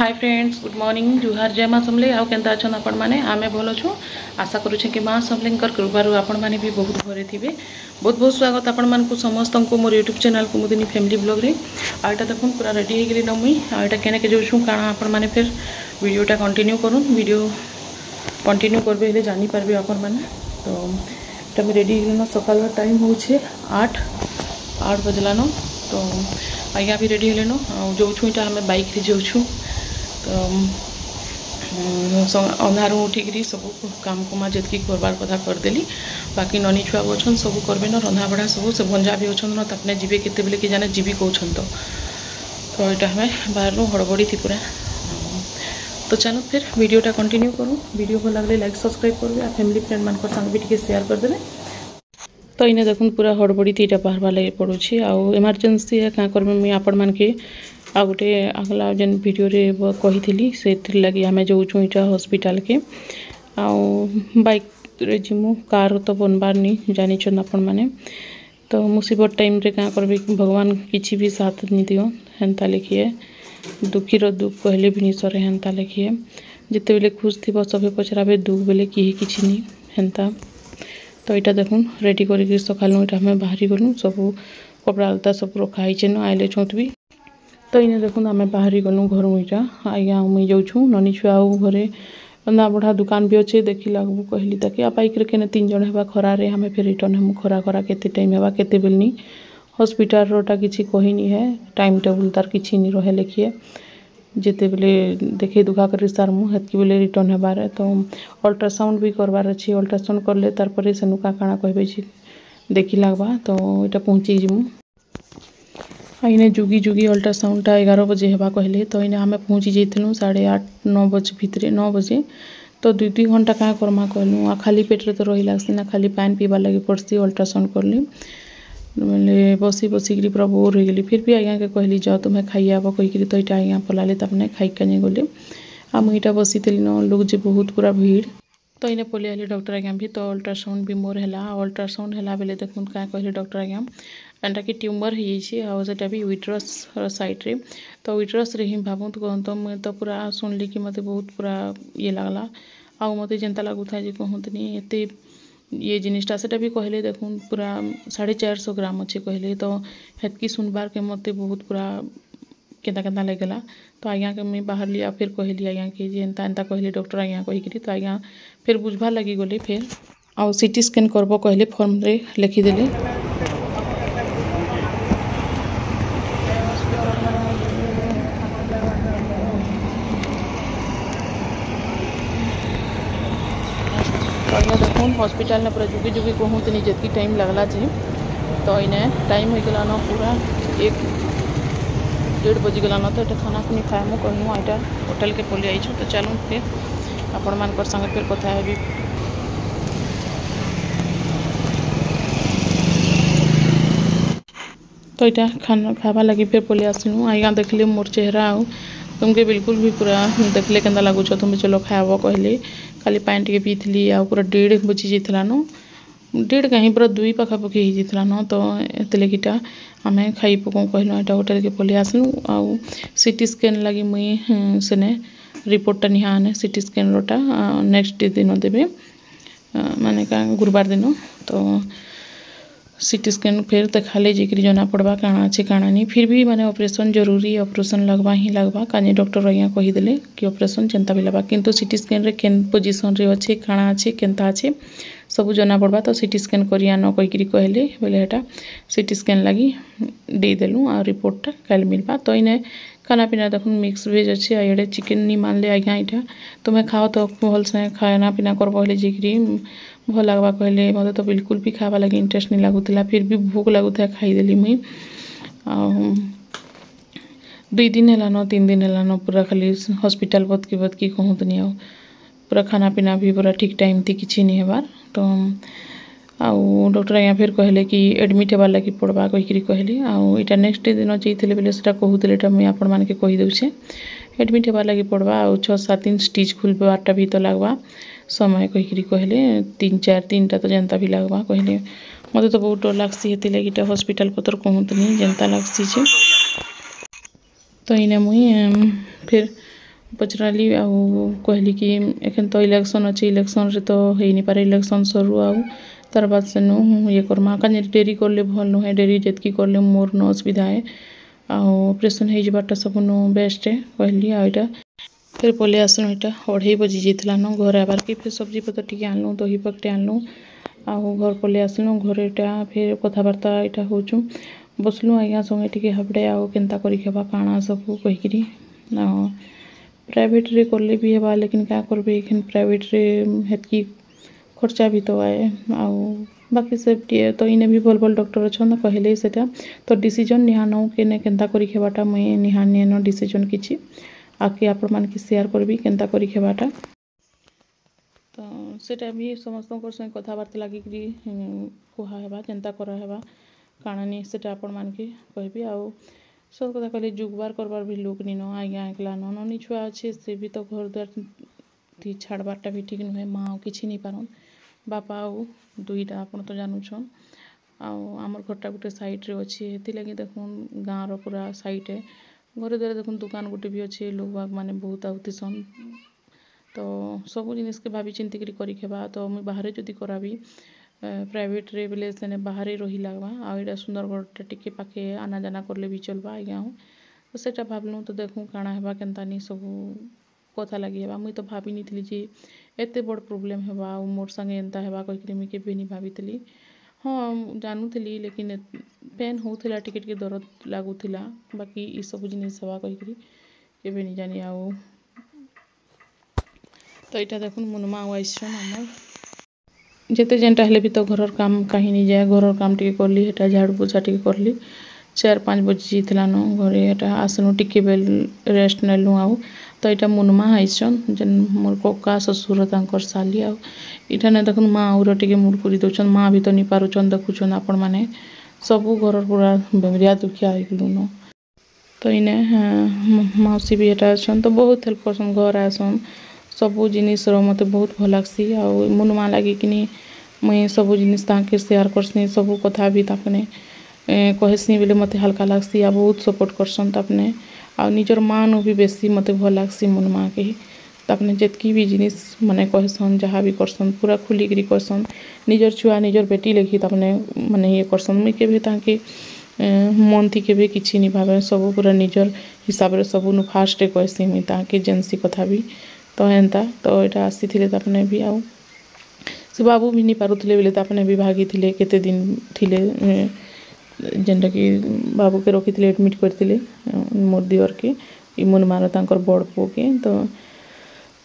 हाय friends, good morning. जुहार जय माँ समले। आउ केंता अच्छा आपण मैंने आमे भल अच्छु। आशा करुचे कि माँ समलेंकर कृपारू आपण मैंने भी बहुत भरे थे। बहुत बहुत स्वागत आपण मानक समस्त को मोर यूट्यूब चैनल कुमुदिनी फैमिली ब्लॉग रे। आटा देखो पूरा रेडी हो गली न मुई आटा केने के जाऊँ काଣା आपण मैंने फिर वीडियोटा कंटिन्यू करूँ। वीडियो कंटिन्यू करबे हेले जानी पारबे आपण मैंने। तो इटा मैं रेडी हो सकाल टाइम हो 8 बजलान। तो आज्ञा भी रेडी हेलेन जाऊँ इटा आम बाइक रे जाऊँ। तो अंधारू उठिकी सब काम कुमा जितकी करबार कथा करदेली। बाकी ननी छुआ अच्छन सब करबे न रंधा बढ़ा सब से भंजा भी अच्छन न तापने जीवे केते बेले कि जाने जीवी कहन। तो यहाँ हमें बाहर हड़बड़ी थी पूरा। तो चलो फिर वीडियोटा कंटिन्यू करूँ। वीडियो भल लगे लाइक सब्सक्राइब करेंगे। फैमिली फ्रेंड मान संग भी टे शेयर करदे। तो इन्हें देखो पूरा हड़बड़ी थी बाहर लगे पड़ुछि। आउ इमरजेंसी क्या करबे मुई आपण मान के आ गोटे अगला जेन वीडियो रे कही से लगी आम जाऊँ इटा हॉस्पिटल के आउ बाइक रे जिमु कार तो बनबार नहीं जानी आपण मैंने। तो मुसीबत टाइम रे क्या करबे भगवान किसी भी साथ नहीं दियो हेन्ता लिखिए। दुखीर दुख कहले भी नहीं सरे हेन्ता लिखिए। जिते बेले खुश थी सबे पचराबे दुख बेले किसी किसी नहीं हेन्ता। तो यहाँ देखूँ रेडी कर सकाल इटा बाहरी गलु सब कपड़ा लता सब रखाई न आइले छुत भी। तो इन्हें देखो आम बाहरी गलु घर इटा आज्ञा मुई जाऊँ ननी छुआ आउ घरे रंधा बढ़ा दुकान भी अच्छे देखी लगू कहली ताकि बाइक रे केने 3 जन है खरारे आम फिर रिटर्न हम खरा केते टाइम है केते बेल नहीं हॉस्पिटल रोटा किसी कहनी है टाइम टेबुल तार किसी नहीं रहे लिखिए जिते बेले देखे दुखा कर सारमु हेतकी बेले रिटर्न होबार। तो अल्ट्रासाउंड भी करवार अच्छी अल्ट्रासाउंड करले तार परे से नुका काଣା कहबे देखी लगवा। तो यहाँ पहुँची जिमु इने जुगी जुगी अल्ट्रासाउंडटा 11 बजे हेबा कहले। तो इने आम पहुँची जाइलु 8:30-9 बजे भितर 9 बजे। तो 2 घंटा क्या करमा कहलु आ खाली पेट्रे तो रही लगसी ना खाली पानी पीबार लगे पड़सी। अल्ट्रासाउंड करली बोले बसी बसिकी पूरा बोर हो गली। फिर भी आज्ञा के कहली जाओ तुम्हें खाई आब कहीकि। तो यहाँ आज्ञा पलाले तपने खाई काने गले आ मुईटा बसी न लोग जे बहुत पूरा भीड़। तो इन्हें पलि आइले डॉक्टर आज्ञा भी। तो अल्ट्रासाउंड भी मोर है अल्ट्रासाउंड है बेले देखुन क्या कहले डॉक्टर आज्ञा एंटा कि ट्यूमर हो जाटा भी यूट्रस साइड रे। तो यूट्रस रे ही भावुत कहत मुझे तो पूरा सुनली कि मत बहुत पूरा ये लगला आउ मत जेनता लगुता जे कहतनी एत ये जिनिसटा से भी कहले देखुन पूरा 450 ग्राम अच्छे कहले। तो हेतकी सुनबार के मत बहुत पूरा केता केता लगला। तो आज्ञा के मुझे बाहर लिया फिर कहली आज्ञा के एंता एंता कहले डॉक्टर आज्ञा कहीकि। तो आज्ञा फिर बुझबार लगी गले फिर आउ सीटी स्कैन करब कहले फॉर्म रे लिखिदेले। तो देखो हॉस्पिटल ने पूरा जुगी जुगी कहूँ नहीं जितकी टाइम लगला जी। तो इन्हें टाइम हो गला न पूरा 1-1:30 बजी गला न। तो ये खाना खुनी खाएमु कहूँ यहाँ होटल के पलि आईछु। तो चलूँ फिर आपण मान संगे फिर कथा है। तो यहाँ खाना खावा लगी फिर पलि आसलु आज्ञा देखले मोर चेहरा आउ तुमके बिल्कुल भी पूरा देखले केंदा लगुच तुम चलो खाब कहले खाली पानी टे पीली आ पूरा 1:30 बजी जाता न 1:30 कहीं पूरा 2 पाखापाखि हो जाता न। तो एत लगिटा आम खाई पकऊ कहलु यहाँ होटल के पलि आसलु आउ सीटी स्कैन लगी मुई सेने रिपोर्टटा निहाने सीटी स्कैन रोटा नेक्स्ट दिन देवे माने का गुरुवार दिन। तो सीटी स्कैन फिर देखाले जेकि जना पड़वा काଣା अच्छे काଣା नहीं। फिर भी माने ऑपरेशन जरूरी ऑपरेशन लगवा ही लगवा कानी डॉक्टर आज्ञा कहीदेले कि ऑपरेशन चिंता भी लगवा किंतु सीटी स्कैन रे केन पोजिशन रे अच्छे काଣା अच्छे केनता अच्छे सब जना पड़वा। तो सीटी स्कैन करिया न कहीकि कहले बोले हेटा सीटी स्कैन लगी देदेलु आ रिपोर्टटा कल मिलवा। तो इन्हें खाना पीना देखुन मिक्स भेज अच्छे आड़े चिकेन नहीं मान ले आज्ञा यहाँ तुम्हें खाओ तो भल से खाना पीना कर कहले जेकि भल लगवा कहले मत तो बिल्कुल भी खावा लगे इंटरेस्ट नहीं लगुला। फिर भी भूख लगुता खाईदेली मुई 2 दिन है न 3 दिन है न पूरा खाली हॉस्पिटल बतकी कहूँ तो नहीं पूरा खाना पीना भी पूरा ठीक टाइम थी किसी नहीं हेबार। तो आउ डॉक्टर आज्ञा फिर कहले कि एडमिट होबार लगी पड़वा कहीकि कहले आउ इटा नेक्स्ट दिन जाइए बेले से कहूले मुझे आपण मान के कहीदे एडमिट होबार लगी पड़वा आउ 6-7 दिन स्टिच खुलबारटा भी तो लगवा समय कहीकि कहले 3-4 तो जनता भी लगवा कहले मत तो बहुत डर लगसी हेती लगी हॉस्पिटल पतर कहूँ तो नहीं जनता लगसी। तो इन्हें मुई फिर पचराली कहली कि एखन तो इलेक्शन अच्छे इलेक्शन रे तो हो नहीं पारे इलेक्शन सरू तार बाद सेनु ये करमा कहीं डेरी करले भल नुहे डेरी जितकी करले मोर न असुविधा है ऑपरेशन हो जाटा सब बेस्ट कहली आईटा फिर पलि आसनु यहाँ 2:30 बजी जाता न घर आबार कि फिर सब्जी पतर टी आनलु दही पकटे आनलु घर पलि आसलु घर यहाँ फिर कथबार्ता यहाँ होचु बसलु आज्ञा संगे टी हाबड़े केन्ता करवा काଣା सब कहीकि प्राइवेट रे करले भी हेबा लेकिन क्या करबे एखन प्राइवेट रे हेतकी खर्चा भी तो आए बाकी सब तो इने भी भल भल डॉक्टर अच्छा कहले सेटा तो डिसीजन निहा नौ केने केन्ता करी खेबाटा मुई निहा नेनो डिसीजन किछि आके आपण मान के शेयर करबी केन्ता करी खेबाटा तो सेटा भी समस्त संग कथबार्ता लगी कुहा हेबा केन्ता करा हेबा काଣା नहीं सेटा आपण मान के कहबी सब कथा कहले जुगबार करबार भी लोक नी न आज्ञा एकला ननी छुआ अच्छे से भी तो घर द्वार थी छाड़बारटा भी ठीक नुहे माँ किसी नहीं पारन बापा दुईटा आपन तो जानूछन आमर घरटा गोटे साइड्रे अच्छे ये लगे देखुन गाँव पूरा साइड है घर द्वारा देखुन दुकान गोटे भी अच्छे लोक बाग मैंने बहुत आउतीसन तो सब जिनिस के भाभी चिंती करी खेबा तो मुझे बाहर जदि कराबी प्राइवेट रे बेले से बाहर रही लगवा आईटा सुंदरगढ़ टिके पाखे आना जाना करले भी चलबा आज्ञा तो सेटा भावलु तो देखूँ काଣା हेबा केन्ता नहीं सब कथा लगी हेबा मुई तो भाभी नी थी जे एते बड़ प्रॉब्लम हेबा मोर संगे एंता हेबा कहिकरी मुई केबे नी भाबीतली हाँ जानूली लेकिन पेन होउथिला टिके टिके दर्द लागुथिला बाकी ई सब जिनिस हेबा कहिकरी केबे नी जानी तो यहाँ देखुन मुनमा आइसन आमर जेते जेनटा हेले भी तो घर काम कहीं नहीं जाए घर काम टी करली हेटा झाड़ू पोछा टी करली 4-5 बजी जाता न घरे हेटा आसनु टिके बेल रेस्ट नेलु तो यहाँ मुनमा आइसन जेन मोर कका ससुर तांकर साली इटा ने देखुन माँ आउर टिके मुड कर दौन माँ भी तो नहीं पारुचन देखुचन आपण मैंने सबू घर पूरा बेमरिया दुखिया हो न तो इने मौसी भी एटा अच्छा तो बहुत हेल्प करसन घर आसन सबू जिनिस मत बहुत भल लगसी मुनमा लगे कि मुई सबू जिनिस ताके शेयर करसी सबू कथा भी तापने कहसी बोले मत हल्का लगसी बहुत सपोर्ट करसन तापने निजर माँ नु भी बेसी मत भल लगसी मुनमा के तापने जितकी भी जिनिस माने कहसन जहाँ भी करसन पूरा खुलिकी कहसन निजर छुआ निजर बेटी लेखी तापने माने ये करसन मुई के ताके मन थी के किसी नहीं भावे सब पूरा निजर हिसाब रे सबू नु फास्ट कहसी मुई ताके जेन्सी कथा भी तो एंता तो यहाँ आसी तापने भी से बाबू भी नहीं पारुले बोले तापने भी भागी थे केते दिन थिले जेनटा कि बाबू के रखी थे एडमिट करते मोर दिवर के मुनमार तांकर बड़ पुओ के तो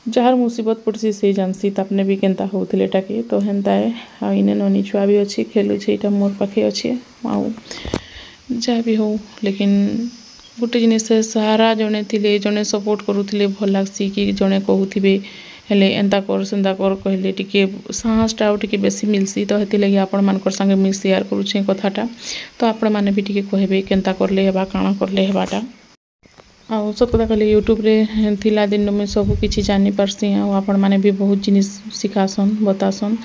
जार मुसीबत पड़सी से जानसी तापने भी केन्ता होउथिले टाके तो हेन्ता है इने ननी छुआ भी अच्छी खेलु छे इटा मोर पाखे अच्छे जहाँ भी हो लेकिन गोटे जिनिस सहारा जड़े थे जड़े सपोर्ट करुले भल लगसी कि जड़े कहूथे हेले एंता कर सेंता कर कहले टिके साहसटा टिके बेसी मिलसी तो हेती लगी आपण मानकर संगे मुई शेयर करुछे कथाटा तो आपण माने भी टिके कहबे केन्ता करले हेबा काଣା करले हेबाटा सब कथा कहले यूट्यूब रे थिला दिन में सब किछि जानि पारसी आपण माने भी बहुत जिनिस सिखासन बतासन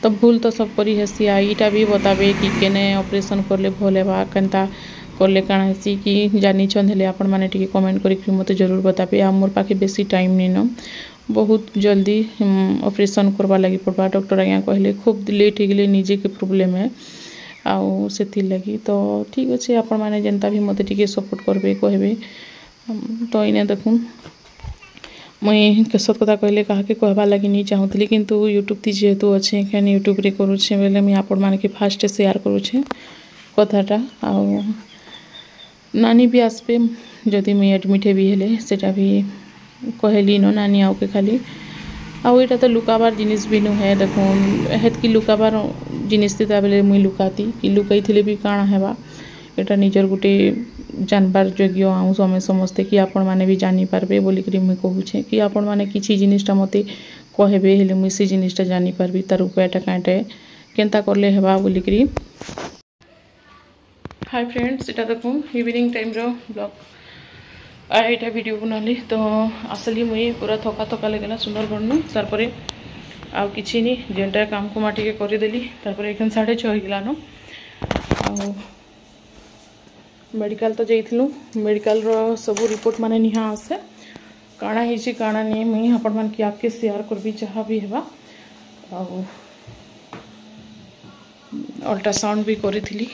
तो भूल तो सब करी हेसी इटा भी बताबे कि केने ऑपरेशन करले भल हेबा केन्ता करले काଣା हेसी कि जानी हेले आपण माने टिके कमेंट करी मते जरूर बताबे मोर पाखे बेसी टाइम नहीं न बहुत जल्दी ऑपरेशन करवा लगी पड़वा डॉक्टर आज्ञा कहले खूब लेट हो गले निजे के प्रॉब्लम है से लगी तो ठीक अच्छे आपण माने जेनता भी मते टिके सपोर्ट करबे कहबे तो इने देखुन मुई सत कथा कहले कहा के कहबा लगी नहीं चाहूली किंतु यूट्यूब थी जेहेतु अच्छे क्या यूट्यूब रे करुछे बेले मुई आपण माने के फास्ट शेयर करुछे कथाटा नानी भी आसबे जदि मुई एडमिट भी हेले सेटा भी कहली न नानी आउ के खाली यहाँ तो लुकाबार जिनिस भी नुहे देखुन हेतकी लुकाबार जिनिस थी बेले मुई लुकाती कि लुकाई थे भी काଣା हेबा यहाँ निजर गोटे जानबार योग्य आउ समय समस्ते कि आपण माने भी जानी पारबे बोलिकरी मुई कहूछे कि आपण माने किछि जिनिसटा मते कहबे हेले मुई से जिनिसटा जानी पारबी तार उपायटा कांटे केन्ता करले हेबा बोलिकरी हाय फ्रेंड्स এটা দেখুন ইভিনিং টাইম रो ब्लॉग यहाँ वीडियो बनाली तो आसली मुई पूरा थका थका लगेगा सुंदरगढ़ नु तार पर आउ किछि नहीं जेनटा काम कुमा टिके करदेली तार पर एखन 6:30 होइगला न मेडिकल तो जाइथिलु मेडिकल रो सब रिपोर्ट माने निहा आसे काଣା ହେଇଛି काଣା नहीं मुई आपण मान कि आपके शेयर करबी जहाँ भी हेबा अल्ट्रासाउंड भी करी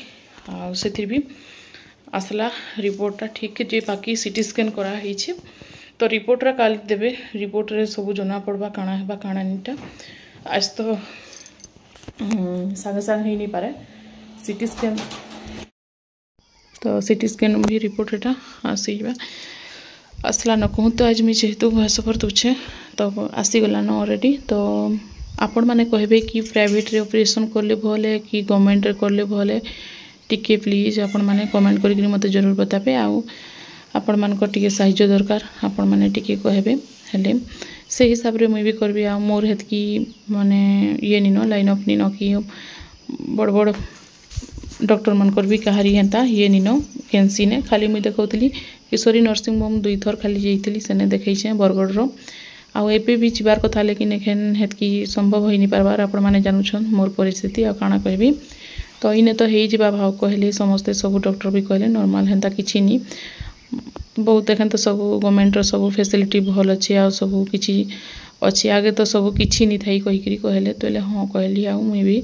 से भी आसला रिपोर्टा ठीक जे बाकी सीटी स्कैन करा ହେଇଛି तो रिपोर्टरा काली देवे रिपोर्ट रे सब जना पड़वा काଣା हेबा काଣା नीटा आज तो सागे सागे ही नहीं पारे सीटी स्कैन तो सीटी स्कैन भी रिपोर्ट एटा आसीबा आसला न कहूँ तो आज मुझे जेहेतु भयस पर दूचे तो आसीगला न ऑलरेडी तो आपण मैंने कहबे कि प्राइवेट रे ऑपरेशन करले भल है कि गवर्नमेंट रे करले भल है टिके प्लीज आपण मैंने कमेंट करी मते जरूर बताबे आउ आपण मान को टिके साहाय्य दरकार आपण मैंने टिके कहबे हेले से हिसाब रे मुई भी करबी आ मोर हेत की माने ये निनो लाइन ऑफ निनो कि बड़ बड़ डॉक्टर मन कर भी कहारी हेंता ये निनो कैंसी ने खाली मुई देखौतली किशोरी नर्सिंग होम 2 थर खाली जाइतली सेने देखैछे बरगड़ रो आउ एपे भी जीवार कथा लेकिन एखन हेत की संभव होई नि पारबार आपण माने जानुछन मोर परिस्थिति आ काना कहबी तो इने तो हेई जिबा भाव कहले समस्त सब डॉक्टर भी कहले नॉर्मल हेंता किछि नि बहुत एखन तो सब गवर्नमेंट रो सब फैसिलिटी भल अछि आ सब किछि अछि आगे तो सब किछि नि थाई कहि करी कहले तोले हां कहली आ मुई भी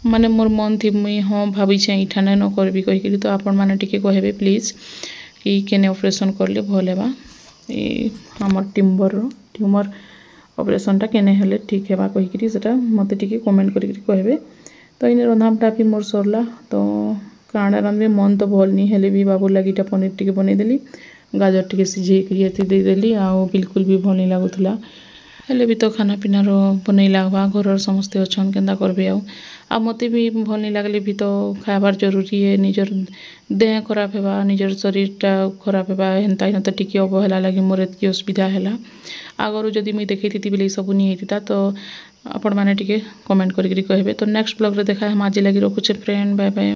माने मोर मन थी मुई हां भाबी छै इठाने न करबी कहि करी तो आपण माने टिके कहबे प्लीज कि केने ऑपरेशन करले भल हेबा ए हमर ट्यूमर ऑपरेशन टा केने हेले ठीक हेबा कहि करी सेटा मते टिके कमेंट करि कहबे तो इन रंधाटा भी मोर सरला तो कांडा रांधे मन तो भल नहीं हेले भी बाबू लागिटा पनीर टिके बनै देली गाजर टिके सिझे करी एति दे देली आ बिल्कुल भी भल नहीं लागुथला हेले भी तो खाना पीना रो बनै लागबा घर समस्त अछन केंदा करबे आ मते भी भल नहीं लागले भी तो खाबार जरूरी है निजर देह खराब हेबा निजर शरीरटा खराब हेबा हेंता इन तो टिके अवहेला लगी मोर एतकी असुविधा हेला आगरू जदि मुई देखैथि बेले सब नहीं हेतिता तो आपण माने टिके कमेंट करी कहबे तो नेक्स्ट ब्लॉग रे देखा हम आज लगी रखुचे फ्रेंड बाय बाय।